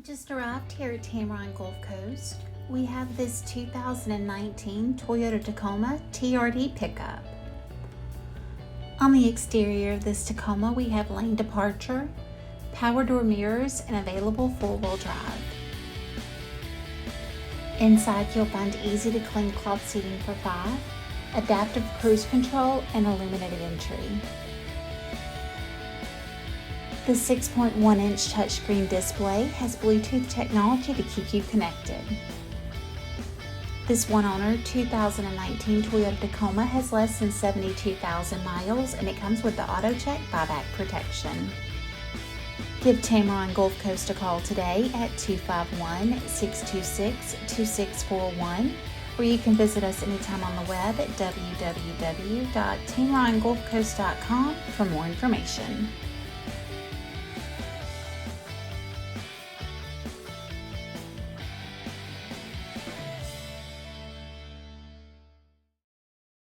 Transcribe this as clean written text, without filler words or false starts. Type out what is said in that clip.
Just arrived here at Tameron Gulf Coast. We have this 2019 Toyota Tacoma TRD pickup. On the exterior of this Tacoma, we have lane departure, power door mirrors, and available four-wheel drive. Inside, you'll find easy-to-clean cloth seating for 5, adaptive cruise control, and illuminated entry. The 6.1-inch touchscreen display has Bluetooth technology to keep you connected. This one-owner 2019 Toyota Tacoma has less than 72,000 miles, and it comes with the AutoCheck buyback protection. Give Tameron Gulf Coast a call today at 251-626-2641, or you can visit us anytime on the web at www.tamerongulfcoast.com for more information.